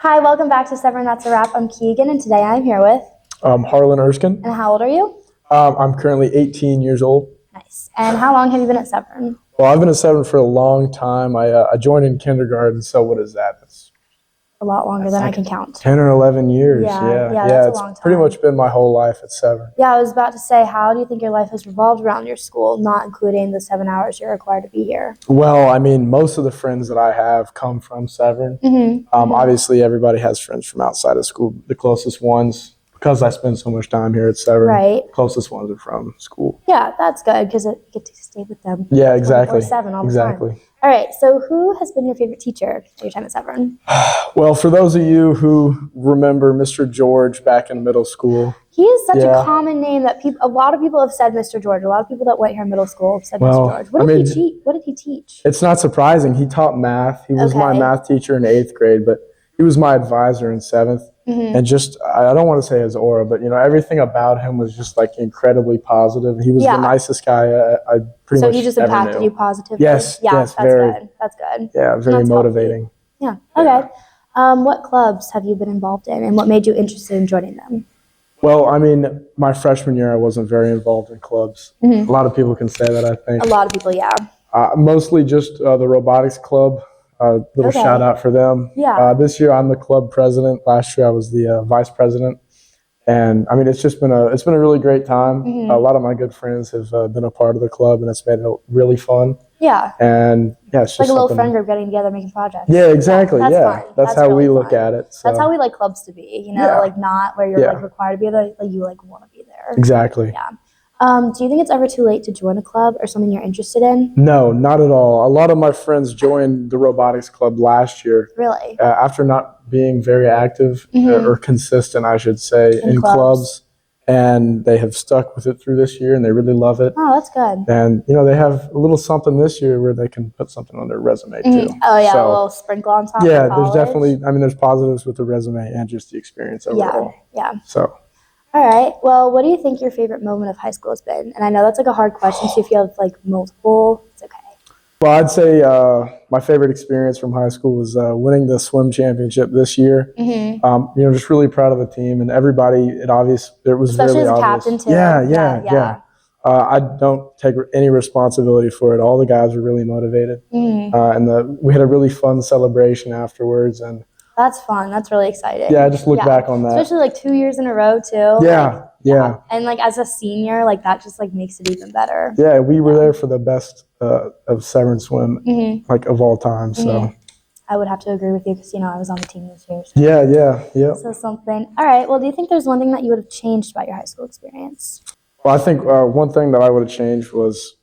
Hi, welcome back to Severn That's a Wrap. I'm Keegan, and today I'm here with... Harlan, Erskine. And how old are you? I'm currently 18 years old. Nice. And how long have you been at Severn? Well, I've been at Severn for a long time. I joined in kindergarten, so what is that? That's A lot longer than I can count. 10 or 11 years. Yeah, that's a long time. It's pretty much been my whole life at Severn. Yeah, I was about to say, how do you think your life has revolved around your school, not including the 7 hours you're required to be here? Well, I mean, most of the friends that I have come from Severn. Obviously, everybody has friends from outside of school. The closest ones, because I spend so much time here at Severn, Right. closest ones are from school. Yeah, that's good, because you get to stay with them. Yeah, exactly. 24/7 all the Exactly. time. All right, so who has been your favorite teacher at your time at Severn? Well, for those of you who remember Mr. George back in middle school. He is such a common name that a lot of people have said Mr. George. A lot of people that went here in middle school have said Mr. George. What did he teach? It's not surprising. He taught math. He was my math teacher in 8th grade, but he was my advisor in 7th. And just, I don't want to say his aura, but everything about him was just like incredibly positive. He was the nicest guy I pretty much So he just ever impacted knew. you positively? Yes, that's very. Good. That's good. Yeah, very motivating. Healthy. Yeah, okay. What clubs have you been involved in, and what made you interested in joining them? Well, I mean, my freshman year, I wasn't very involved in clubs. A lot of people can say that, I think. A lot of people, yeah. Mostly just the robotics club. Little shout out for them. Yeah. This year I'm the club president. Last year I was the vice president, and I mean it's been a really great time. A lot of my good friends have been a part of the club, and it's made it really fun. Yeah. And yeah, it's just like a little friend group getting together making projects. Yeah, exactly. Fun. That's how really we look at it. So. That's how we like clubs to be. Like not where you're like required to be there, like you like want to be there. Exactly. Yeah. Do you think it's ever too late to join a club or something you're interested in? No, not at all. A lot of my friends joined the robotics club last year. Really? After not being very active or consistent, I should say, in clubs. And they have stuck with it through this year, and they really love it. Oh, that's good. And, they have a little something this year where they can put something on their resume, too. Oh, yeah, a little sprinkle on top. Yeah, there's definitely, there's positives with the resume and just the experience overall. Yeah. So. All right. Well, what do you think your favorite moment of high school has been? And I know that's like a hard question, so if you have like multiple, it's okay. Well, I'd say my favorite experience from high school was winning the swim championship this year. Just really proud of the team and everybody. It was especially really as a obvious. captain too. Yeah. I don't take any responsibility for it. All the guys were really motivated, and we had a really fun celebration afterwards. And that's fun. That's really exciting. Yeah, I just look back on that. Especially like 2 years in a row too. Yeah. And like as a senior, like that just like makes it even better. Yeah, we were there for the best of Severn swim, like of all time. So I would have to agree with you because I was on the team this year. So. Yeah. So something. All right. Well, do you think there's one thing that you would have changed about your high school experience? Well, I think one thing that I would have changed was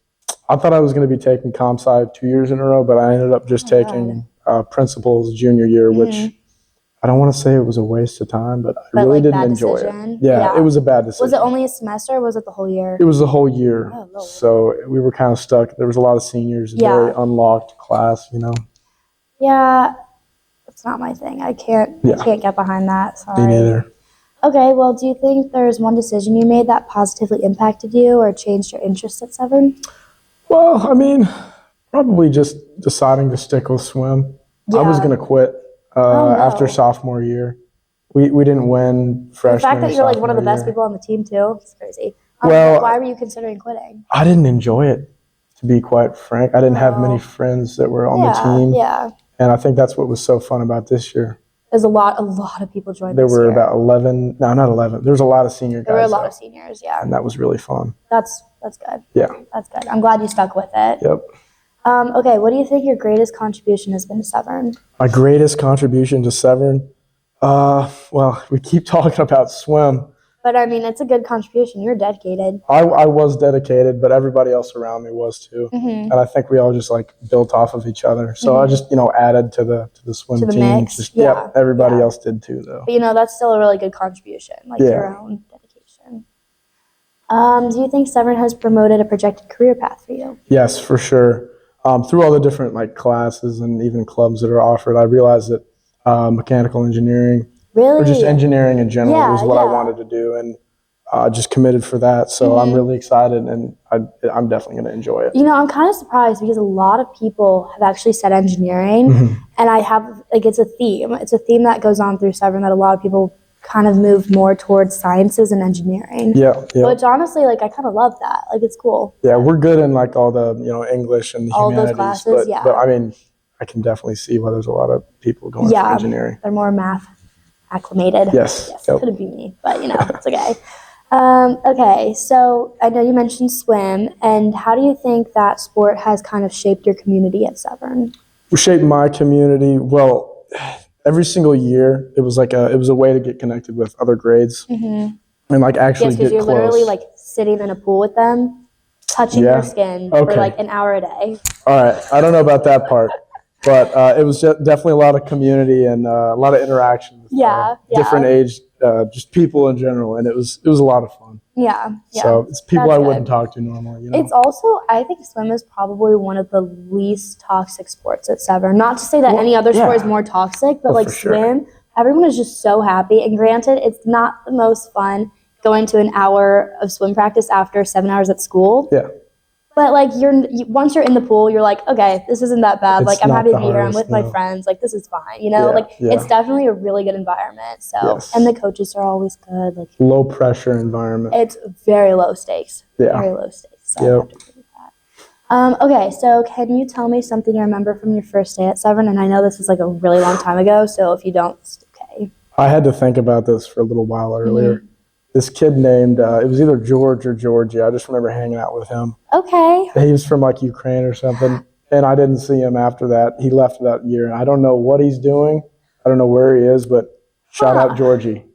I thought I was going to be taking comp sci 2 years in a row, but I ended up just taking principals junior year, which I don't want to say it was a waste of time, but I really didn't enjoy it. Yeah, it was a bad decision. Was it only a semester or was it the whole year? It was the whole year. Oh, so we were kind of stuck. There was a lot of seniors, very unlocked class, Yeah, it's not my thing. I can't get behind that. Sorry. Me neither. Okay, well, do you think there's one decision you made that positively impacted you or changed your interest at Severn? Well, probably just deciding to stick with swim. I was going to quit. After sophomore year, we didn't win freshman. The fact that you're like one of the best people on the team too, it's crazy. Well, why were you considering quitting? I didn't enjoy it, to be quite frank. I didn't have many friends that were on the team. Yeah. And I think that's what was so fun about this year. There's a lot of people joined. There were about 11. No, not 11. There was a lot of senior guys. There were a lot of seniors, yeah. And that was really fun. That's good. Yeah. That's good. I'm glad you stuck with it. Yep. Okay, what do you think your greatest contribution has been to Severn? My greatest contribution to Severn? Well, we keep talking about swim. But it's a good contribution. You're dedicated. I was dedicated, but everybody else around me was too. And I think we all just like built off of each other. So I just, added to the swim to the team. Mix. Just, everybody else did too, though. But that's still a really good contribution, like your own dedication. Do you think Severn has promoted a projected career path for you? Yes, for sure. Through all the different like classes and even clubs that are offered, I realized that mechanical engineering, or just engineering in general, was what I wanted to do. And just committed for that. So I'm really excited, and I'm definitely going to enjoy it. You know, I'm kind of surprised because a lot of people have actually said engineering, and I have, like, it's a theme. It's a theme that goes on through Severn that a lot of people kind of move more towards sciences and engineering. Yeah. Which honestly, like, I kind of love that. Like, it's cool. Yeah, we're good in like all the, English and the All humanities. those classes, but I mean, I can definitely see why there's a lot of people going for engineering. They're more math acclimated. Yes. It couldn't be me, but it's okay. Okay, so I know you mentioned swim, and how do you think that sport has kind of shaped your community at Severn? We shaped my community. Well, every single year, it was a way to get connected with other grades and like actually because get you're close. literally like sitting in a pool with them, touching their skin for like an hour a day. All right, I don't know about that part, but it was definitely a lot of community and a lot of interaction with different age, just people in general, and it was a lot of fun. Yeah. So it's people I wouldn't talk to normally. It's also, I think swim is probably one of the least toxic sports at Severn. Not to say that any other sport is more toxic, but like swim, everyone is just so happy. And granted, it's not the most fun going to an hour of swim practice after 7 hours at school. Yeah. But like once you're in the pool, you're like, okay, this isn't that bad. Like I'm happy to be here. I'm with my friends. Like this is fine. It's definitely a really good environment. So and the coaches are always good. Like low pressure environment. It's very low stakes. Yeah. Very low stakes. So I have to agree with that. Okay, so can you tell me something you remember from your first day at Severn? And I know this is like a really long time ago, so if you don't, it's okay. I had to think about this for a little while earlier. This kid named, it was either George or Georgie. I just remember hanging out with him. Okay. He was from like Ukraine or something. And I didn't see him after that. He left that year. And I don't know what he's doing. I don't know where he is, but shout out Georgie.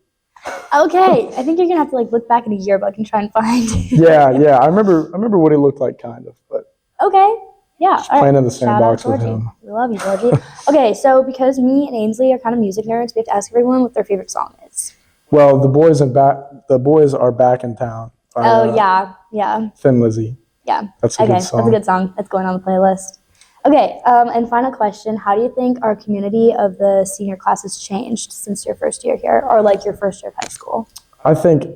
Okay. I think you're going to have to like look back in a yearbook and try and find him. Yeah. I remember what he looked like kind of, but. Okay. Yeah. Just playing in the sandbox with him. We love you, Georgie. Okay. So because me and Ainsley are kind of music nerds, we have to ask everyone what their favorite song is. Well, the boys are back in town. Yeah. Thin Lizzy. Yeah. That's a good song. That's a good song. That's going on the playlist. Okay, and final question. How do you think our community of the senior class has changed since your first year here, or like your first year of high school? I think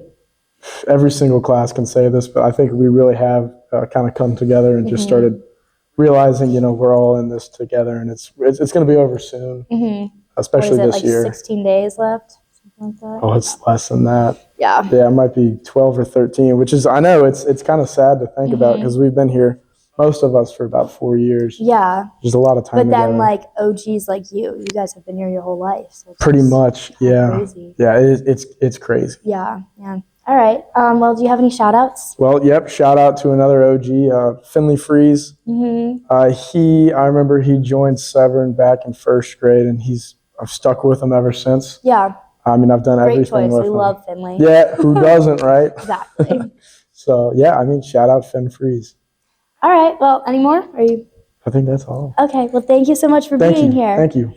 every single class can say this, but I think we really have kind of come together and just started realizing, we're all in this together, and it's going to be over soon, especially this year. 16 days left? Like that. Oh, it's less than that. Yeah, it might be 12 or 13, which is, I know it's kind of sad to think about because we've been here, most of us, for about 4 years. Yeah. There's a lot of time But then, together. like, OGs like you guys have been here your whole life. So pretty much, yeah. Crazy. Yeah, it's crazy. Yeah. All right. Well, do you have any shout-outs? Well, yep. Shout out to another OG, Finley Freeze. I remember he joined Severn back in first grade, and I've stuck with him ever since. Yeah. I mean, I've done Great everything choice. with We him. love Finley. Yeah, who doesn't, right? Exactly. So, yeah, I mean, shout out Finn Freeze. All right. Well, any more? I think that's all. Okay. Well, thank you so much for being here. Thank you.